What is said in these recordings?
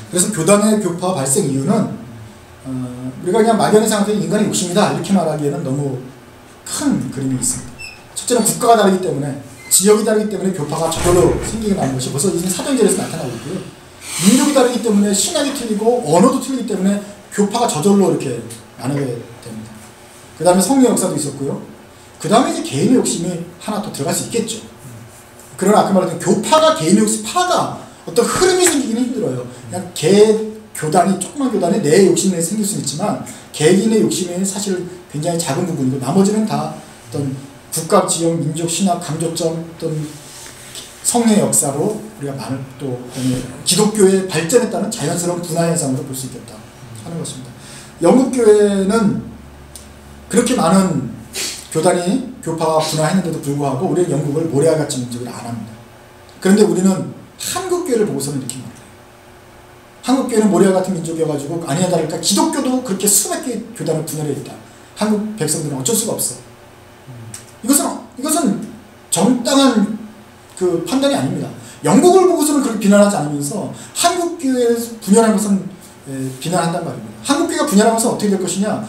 그래서 교단의 교파 발생 이유는 우리가 그냥 막연히 생각하는 인간의 욕심이다 이렇게 말하기에는 너무 큰 그림이 있습니다. 첫째는 국가가 다르기 때문에, 지역이 다르기 때문에 교파가 저절로 생기게 나는 것이 벌써 이미 사도행전에서 나타나고 있고요. 민족이 다르기 때문에 신학이 틀리고 언어도 틀리기 때문에 교파가 저절로 이렇게 나누게 됩니다. 그 다음에 성령 역사도 있었고요. 그 다음에 이제 개인의 욕심이 하나 더 들어갈 수 있겠죠. 그러나 아까 말했던 교파가 개인의 욕심, 파가 어떤 흐름이 생기기는 힘들어요. 그냥 교단이, 조그만 교단에 내 욕심이 생길 수는 있지만 개인의 욕심이 사실 굉장히 작은 부분이고 나머지는 다 어떤 국가, 지역, 민족, 신학, 강조점, 어떤 성령의 역사로 우리가 많은 또 기독교의 발전에 따른 자연스러운 분화 현상으로 볼 수 있겠다 하는 것입니다. 영국 교회는 그렇게 많은 교단이 교파가 분화했는데도 불구하고 우리는 영국을 모래알같이 민족이라 안 합니다. 그런데 우리는 한국 교회를 보고서는 이렇게 말해요. 한국 교회는 모래알 같은 민족이어가지고 아니나 다를까 기독교도 그렇게 수백 개의 교단을 분열해 있다. 한국 백성들은 어쩔 수가 없어. 이것은 정당한 그 판단이 아닙니다. 영국을 보고서는 그렇게 비난하지 않으면서 한국 교회에서 분열한 것은 비난한단 말입니다. 한국 교회가 분열하면서 어떻게 될 것이냐?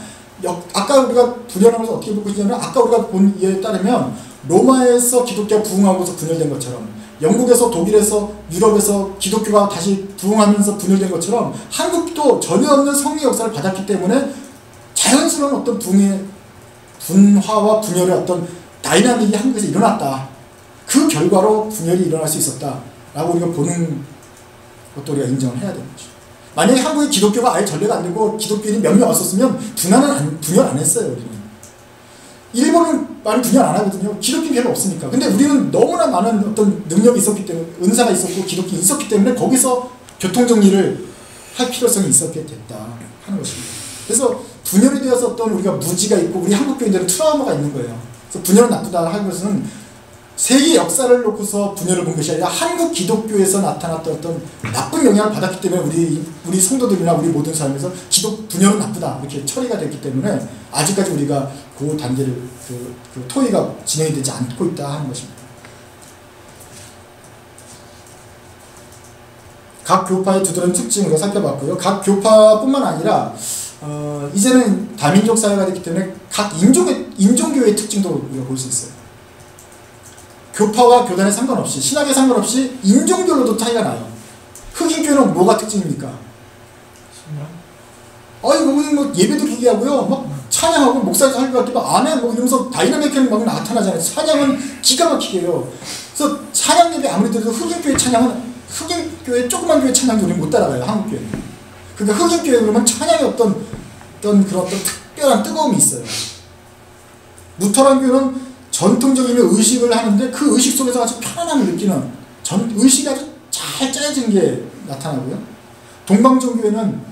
아까 우리가 분열하면서 어떻게 볼 것이냐면 아까 우리가 본 이에 따르면 로마에서 기독교가 부흥하고서 분열된 것처럼 영국에서 독일에서 유럽에서 기독교가 다시 부흥하면서 분열된 것처럼 한국도 전혀 없는 성리 역사를 받았기 때문에 자연스러운 어떤 분화와 분열의 어떤 다이나믹이 한국에서 일어났다. 그 결과로 분열이 일어날 수 있었다 라고 우리가 보는 것도 우리가 인정을 해야 되는 거죠. 만약에 한국에 기독교가 아예 전례가 안 되고 기독교인이 몇 명 왔었으면 분열 안 했어요. 우리는. 일본은 많이 분열 안 하거든요. 기독교인 별로 없으니까. 근데 우리는 너무나 많은 어떤 능력이 있었기 때문에, 은사가 있었고 기독교인이 있었기 때문에 거기서 교통정리를 할 필요성이 있었게 됐다 하는 것입니다. 그래서 분열이 되어서 어떤 우리가 무지가 있고 우리 한국교인들은 트라우마가 있는 거예요. 그래서 분열은 나쁘다 하는 것은 세계 역사를 놓고서 분열을 본 것이 아니라 한국 기독교에서 나타났던 어떤 나쁜 영향을 받았기 때문에 우리 성도들이나 우리 모든 사람에서 분열은 나쁘다 이렇게 처리가 됐기 때문에 아직까지 우리가 그 단계를 그 토의가 진행이 되지 않고 있다 하는 것입니다. 각 교파의 두드러진 특징으로 살펴봤고요. 각 교파뿐만 아니라 이제는 다민족 사회가 됐기 때문에 각 인종교회의 특징도 우리가 볼 수 있어요. 교파와 교단에 상관없이, 신학에 상관없이 인종별로도 차이가 나요. 흑인교회는 뭐가 특징입니까? 뭐 예배도 기게 하고요. 막 찬양하고 목사님 살고 같기도 아멘 뭐 이러면서 다이나믹한 막 나타나잖아요. 찬양은 기가 막히게 해요. 그래서 찬양 예배 아무리 들어도 흑인교회 찬양은 흑인교회 조그만 교회 찬양도 우리는 못 따라가요. 한국교회. 그러니까 흑인교회 그러면 찬양에 어떤 특별한 뜨거움이 있어요. 루터란 교회는 전통적인 의식을 하는데 그 의식 속에서 아주 편안함을 느끼는 의식이 아주 잘 짜여진 게 나타나고요. 동방종교회는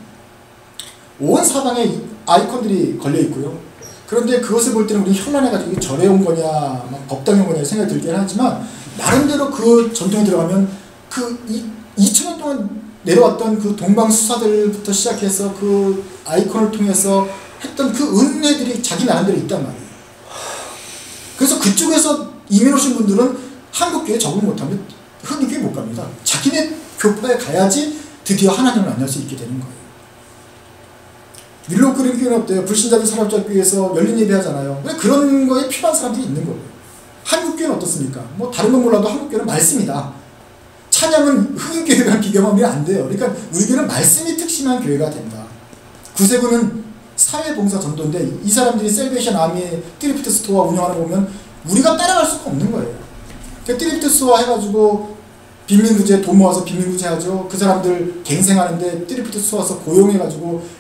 온 사방에 아이콘들이 걸려 있고요. 그런데 그것을 볼 때는 우리 현란해가지고 절에 온 거냐, 막 법당에 온 거냐 생각이 들긴 하지만 나름대로 그 전통에 들어가면 그 2000년 동안 내려왔던 그 동방 수사들부터 시작해서 그 아이콘을 통해서 했던 그 은혜들이 자기 나름대로 있단 말이에요. 그래서 그쪽에서 이민 오신 분들은 한국교회에 적응 못하면 흑인교회 못 갑니다. 자기네 교파에 가야지 드디어 하나님을 만날 수 있게 되는 거예요. 밀로크린 교회는 어때요? 불신자들 사람잡기 위해서 열린 예배 하잖아요. 그런 거에 필요한 사람들이 있는 거예요. 한국교회는 어떻습니까? 뭐 다른 건 몰라도 한국교회는 말씀이다. 찬양은 흑인교회랑 비교하면 안 돼요. 그러니까 우리 교회는 말씀이 특심한 교회가 된다. 구세군은 사회봉사 전도인데 이 사람들이 셀베이션 아미의 트리프트 스토어 운영하는 거 보면 우리가 따라갈 수가 없는 거예요. 그러니까 트리프트 스토어 해가지고 빈민구제 돈 모아서 빈민구제 하죠. 그 사람들 갱생하는데 트리프트 스토어 와서 고용해가지고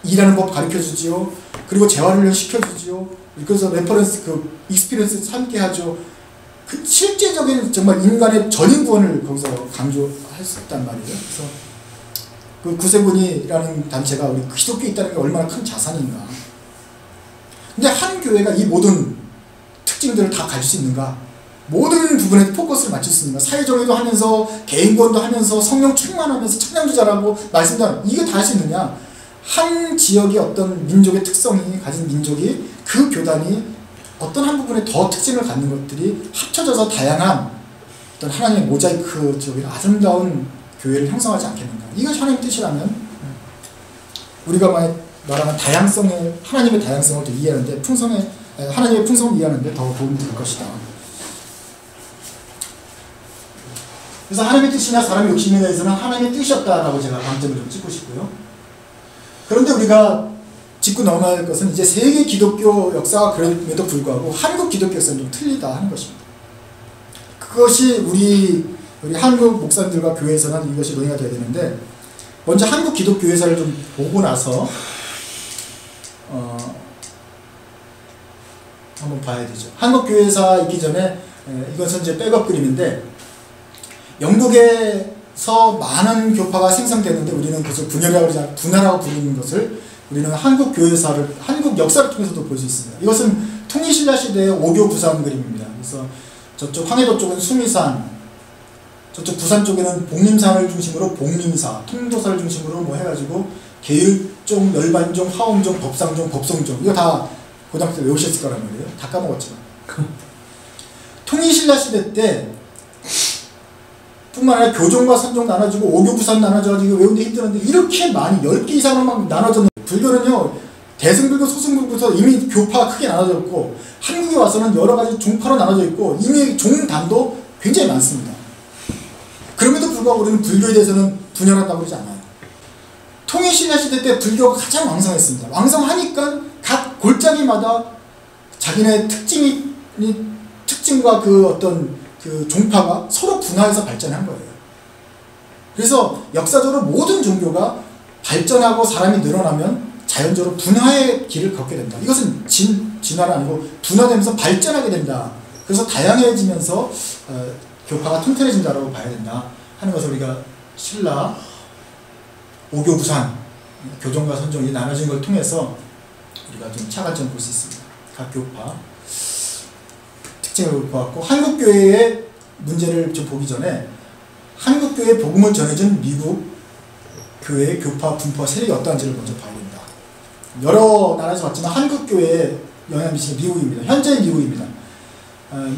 일하는 법 가르쳐주지요. 그리고 재활훈련 시켜주지요. 그래서 레퍼런스 익스피리언스 함께 하죠. 그 실제적인 정말 인간의 전인 구원을 거기서 강조했었단 말이에요. 그래서 그 구세군이라는 단체가 우리 기독교에 있다는 게 얼마나 큰 자산인가. 근데 한 교회가 이 모든 특징들을 다 가질 수 있는가? 모든 부분에 포커스를 맞출 수 있는가? 사회정의도 하면서 개인권도 하면서 성령 충만하면서 찬양도 잘하고 말씀도 하고 이거 다 할 수 있느냐? 한 지역의 어떤 민족의 특성이 가진 민족이 그 교단이 어떤 한 부분에 더 특징을 갖는 것들이 합쳐져서 다양한 어떤 하나님의 모자이크적인 아름다운 교회를 형성하지 않겠는가. 이것이 하나님의 뜻이라면 우리가 말하는 다양성의 하나님의 다양성을 더 이해하는데 하나님의 풍성을 이해하는데 더 도움이 될 것이다. 그래서 하나님의 뜻이나 사람의 욕심에 대해서는 하나님의 뜻이었다라고 제가 방점을 좀 찍고 싶고요. 그런데 우리가 짚고 넘어갈 것은 이제 세계 기독교 역사가 그럼에도 불구하고 한국 기독교 역사는 좀 틀리다 하는 것입니다. 그것이 우리 한국 목사님들과 교회에서는 이것이 논의가 되어야 되는데, 먼저 한국 기독교 역사를 좀 보고 나서 한번 봐야 되죠. 한국 교회사 있기 전에 이것은 이제 백업 그림인데, 영국에서 많은 교파가 생성되는데 우리는 그것을 분열하고 부르는 것을 우리는 한국 교회사를, 한국 역사를 통해서도 볼 수 있습니다. 이것은 통일신라 시대의 오교 부산 그림입니다. 그래서 저쪽 황해도 쪽은 수미산, 저쪽 부산 쪽에는 복림산을 중심으로 복림사, 통도사를 중심으로 뭐 해가지고 계율종, 열반종, 화엄종, 법상종, 법성종, 이거 다 고등학교 때 외우셨을 거란 말이에요. 다 까먹었지만. 통일신라 시대 때 뿐만 아니라 교종과 선종 나눠지고 오교부산 나눠져가지고 외우는데 힘들었는데, 이렇게 많이 10개 이상으로 막 나눠졌는데, 불교는요 대승불교, 소승불교부터 이미 교파가 크게 나눠졌고, 한국에 와서는 여러 가지 종파로 나눠져 있고 이미 종단도 굉장히 많습니다. 그럼에도 불구하고 우리는 불교에 대해서는 분열한다고 그러지 않아요. 통일신라 시대 때 불교가 가장 왕성했습니다. 왕성하니까 각 골짜기마다 자기네 특징과 그 어떤 그 종파가 서로 분화해서 발전한 거예요. 그래서 역사적으로 모든 종교가 발전하고 사람이 늘어나면 자연적으로 분화의 길을 걷게 된다. 이것은 진화가 아니고 분화되면서 발전하게 된다. 그래서 다양해지면서 교파가 튼튼해진다고 봐야 된다 하는 것을 우리가 신라, 오교부산, 교종과 선종이 나눠진 걸 통해서 우리가 좀 차관점 볼 수 있습니다. 각 교파 특징을 보았고, 한국교회의 문제를 좀 보기 전에 한국교회의 복음을 전해준 미국 교회의 교파, 분파, 세력이 어떠한지를 먼저 봐야 된다. 여러 나라에서 봤지만 한국교회에 영향을 미치는 미국입니다. 현재의 미국입니다.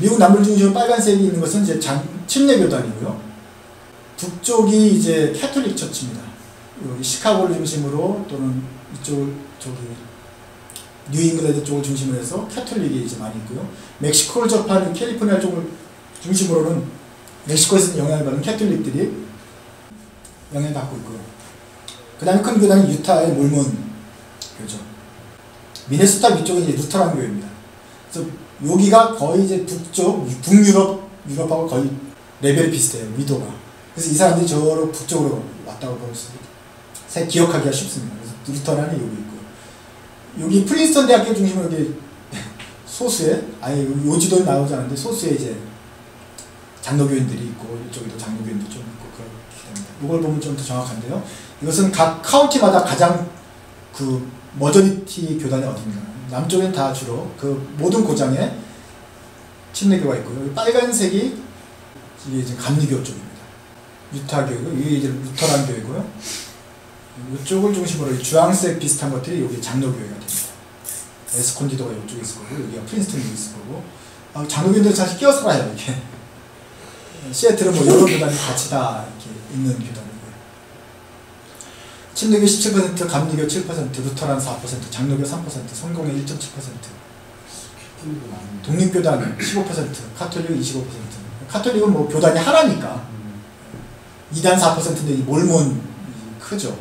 미국 남부 중심으로 빨간색이 있는 것은 이제 침례교단이고요. 북쪽이 이제 캐톨릭 처치입니다. 여기 시카고를 중심으로 또는 이쪽 뉴잉글랜드 쪽을 중심으로 해서 캐톨릭이 이제 많이 있고요. 멕시코를 접하는 캘리포니아 쪽을 중심으로는 멕시코에서 영향을 받는 캐톨릭들이 영향을 받고 있고요. 그 다음에 큰 교단이 유타의 몰몬 교죠. 미네소타 위쪽은 이제 루터란 교회입니다. 그래서 여기가 거의 이제 북유럽하고 거의 레벨이 비슷해요. 위도가. 그래서 이 사람들이 저로 북쪽으로 왔다고 볼 수 있습니다. 기억하기가 쉽습니다. 그래서 루터란이 여기 있고요. 여기 프린스턴 대학교 중심으로 여기 소수의, 아예 요지도는 나오지 않는데 소수의 이제 장로교인들이 있고, 이쪽에도 장로교인도 좀 있고 그렇게 됩니다. 이걸 보면 좀 더 정확한데요. 이것은 각 카운티마다 가장 그 머저리티 교단이 어딘가. 남쪽엔 다 주로 그 모든 고장에 침례교가 있고요. 여기 빨간색이 이게 이제 감리교 쪽입니다. 유타 교이고, 이게 이제 루터란 교이고요. 이쪽을 중심으로 주황색 비슷한 것들이 여기 장로교회가 됩니다. 에스콘디도가 이쪽에 있을 거고, 여기가 프린스턴이 있을 거고, 장로교인들 사실 끼어 살아요. 이렇게 시애틀은 뭐 여러 교단이 같이 다 이렇게 있는 교단이고요. 침례교 17%, 감리교 7%, 루터란 4%, 장로교 3%, 성공회 1.7%, 독립교단 15%, 카톨릭 25%. 카톨릭은 뭐 교단이 하나니까 2단 4%인데 이 몰몬 크죠.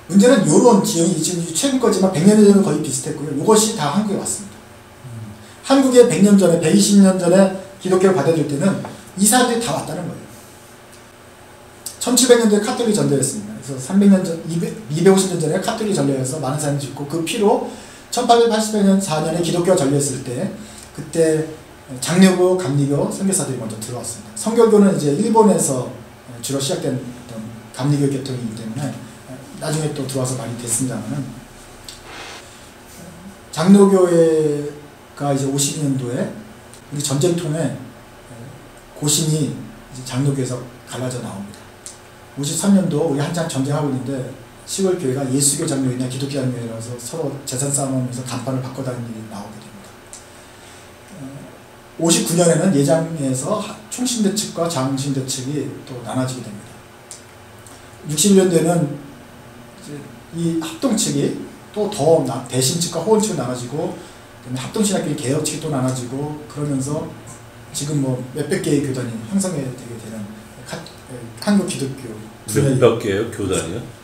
문제는 요런 지형이 지금 최근 거지만 100년 전에는 거의 비슷했고요. 이것이 다 한국에 왔습니다. 한국에 100년 전에, 120년 전에 기독교를 받아들일 때는 이 사람들이 다 왔다는 거예요. 1700년도에 카톨릭이 전도했습니다. 그래서 300년 전, 250년 전에 카톨릭이 전도해서 많은 사람이 죽고, 그 피로 1880년 4년에 기독교가 전도했을 때, 그때 장로교, 감리교 선교사들이 먼저 들어왔습니다. 성결교는 이제 일본에서 주로 시작된 감리교 계통이기 때문에 나중에 또 들어와서 많이 됐습니다만은, 장로교회가 이제 52년도에 우리 전쟁통에 고신이 이제 장로교에서 갈라져 나옵니다. 53년도 우리 한창 전쟁하고 있는데 시골 교회가 예수교 장로회나 기독교 장로회라서 서로 재산 싸움하면서 간판을 바꿔다니는 일이 나오게 됩니다. 59년에는 예장에서 총신대 측과 장신대 측이 또 나눠지게 됩니다. 61년도에는 이 합동 측이 또 더 대신 측과 호원 측으로 나눠지고 합동신학교의 개혁 측이 또 나눠지고 그러면서 지금 뭐 몇백 개의 교단이 형성이 되게 되는 한국 기독교 몇 개예요 교단이요?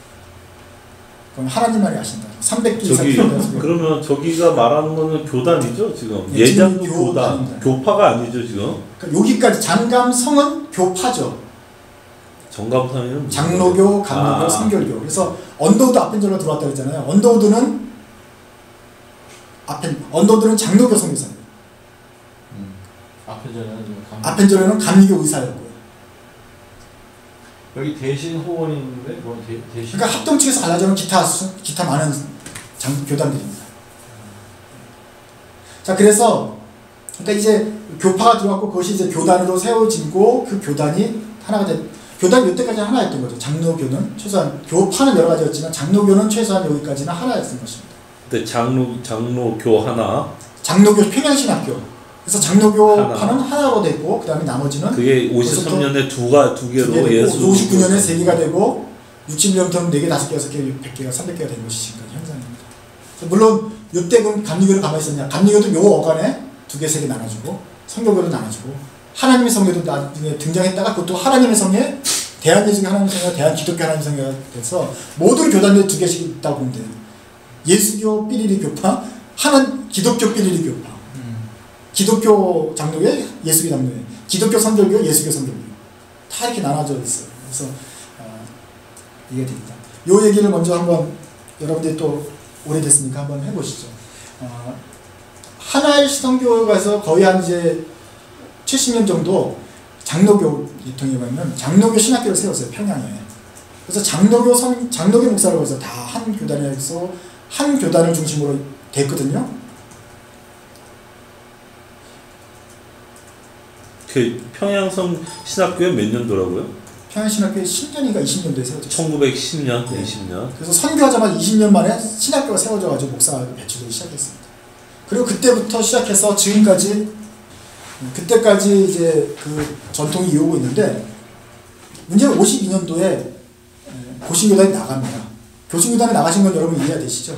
그건 하나님만이 아신다. 300개 이상 교단. 그러면 저기가 말하는 거는 교단이죠 지금? 네, 예장도 지금 교단, 교파가 아니죠 지금? 그러니까 여기까지 장감성은 교파죠. 정감성은 장로교, 감로교, 성결교. 그래서 언더우드 아펜젤로 들어왔다 그랬잖아요. 언더우드는 장로교 성교사예요. 아펜젤로는 감리교 의사였고요. 여기 대신 호원이 있는데 뭐 대신. 그러니까 합동 측에서 갈라져는 기타 많은 교단들입니다. 자, 그래서 그러니까 이제 교파가 들어왔고 그것이 이제 교단으로 세워지고 그 교단이 하나가 된. 교단이 이때까지 하나였던 거죠. 장로교는 최소한 교파는 여러 가지였지만 장로교는 최소한 여기까지는 하나였던 것입니다. 근데 장로교 하나. 장로교 평양신학교. 그래서 장로교파는 하나로 됐고 그 다음에 나머지는 그게 53년에 두 개로 예수 59년에 3개가 되고 60년부터는 4개, 5개, 6개, 100개가, 300개가 된 것이 지금까지 현상입니다. 물론 이때 그럼 감리교는 가만히 있었냐. 감리교도 요 어간에 2개, 3개 나눠주고 성교교도 나눠주고 하나님의 성교도 나중에 등장했다가 그것도 하나님의 성에 대한예수교 하나님의 성회와 대한기독교 하나님의 성회가 돼서 모든 교단들이 2개씩 있다고 보면 돼요. 예수교 삐리리 교파, 기독교 삐리리 교파, 기독교 장로교, 예수교 장로교, 기독교 선교교, 예수교 선교교 다 이렇게 나눠져 있어요. 그래서 이게 됩니다. 요 얘기를 먼저 한번 여러분들이 또 오래됐으니까 한번 해보시죠. 하나의 선교가서 거의 한 이제 70년 정도 장로교 유통에 보면 장로교 신학교를 세웠어요. 평양에. 그래서 장로교 목사라고 해서 다 한 교단에서 한 교단을 중심으로 됐거든요. 그 평양성 신학교에 몇 년도라고요? 평양신학교에 10년인가 20년도에 세워졌어요. 1910년, 네. 20년. 그래서 선교하자마자 20년 만에 신학교가 세워져가지고 목사가 배출되기 시작했습니다. 그리고 그때부터 시작해서 지금까지 그때까지 이제 그 전통이 이어오고 있는데 문제는 52년도에 고신교단이 나갑니다. 고신교단에 나가신 건 여러분 이해가 되시죠?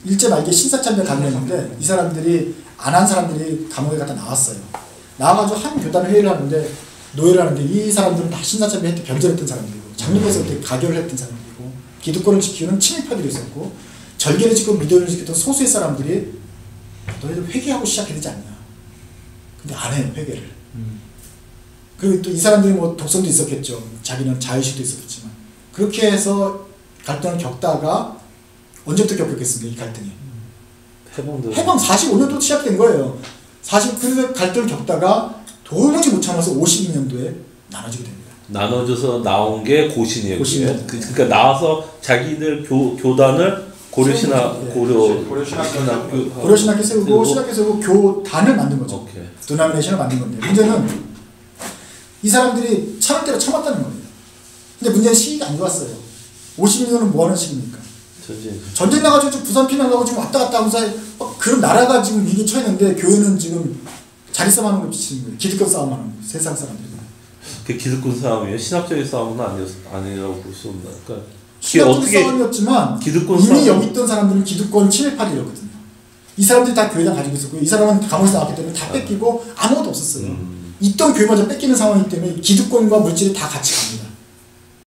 일제 말기에 신사참배 감염했는데 이 사람들이 안 한 사람들이 감옥에 갔다 나왔어요. 나와가지고 한 교단을 회의를 하는데 노예를 하는데 이 사람들은 다 신사참배 했던 변절했던 사람들이고 장로교에서 그때 가결을 했던 사람들이고 기득권을 지키는 친일파들이 있었고 절개를 지키고 믿음을 지켰던 소수의 사람들이 너희들 회개하고 시작해야 되지 않냐. 근데 안 해요, 회개를. 그리고 또 이 사람들이 뭐 독선도 있었겠죠. 자기는 자의식도 있었겠지만. 그렇게 해서 갈등을 겪다가 언제부터 겪었겠습니까, 이 갈등이? 해방 45년도 시작된 거예요. 그래서 갈등을 겪다가 도무지 못 참아서 52년도에 나눠지게 됩니다. 나눠져서 나온 게 고신이에요. 고신. 그러니까 나와서 자기들 교단을 고려신학교 세우고 신학교 세우고 교단을 만든 거죠. 드나미네이션을 만든 건데 문제는 이 사람들이 참을 대로 참았다는 거예요. 근데 문제는 시기가 안 좋았어요. 50년은 뭐 하는 시기입니까? 전쟁 나가지고 부산 피난가고 지금 왔다 갔다 하면서 그런 나라가 지금 위기에 처했는데 교회는 지금 자리 싸움하는 걸 비치는 거예요. 기득권 싸움하는 거예요. 세상 사람들이. 그 기득권 싸움이에요? 신학적인 싸움은 아니라고 볼 수 없나? 그러니까 신학적인 싸움이었지만 이미 여기 있던 사람들은 기득권 친일파들이었거든요. 이 사람들이 다 교회당 가지고 있었고요. 이 사람은 감옥에서 나왔기 때문에 다 뺏기고 아무것도 없었어요. 있던 교회마저 뺏기는 상황이기 때문에 기득권과 물질이 다 같이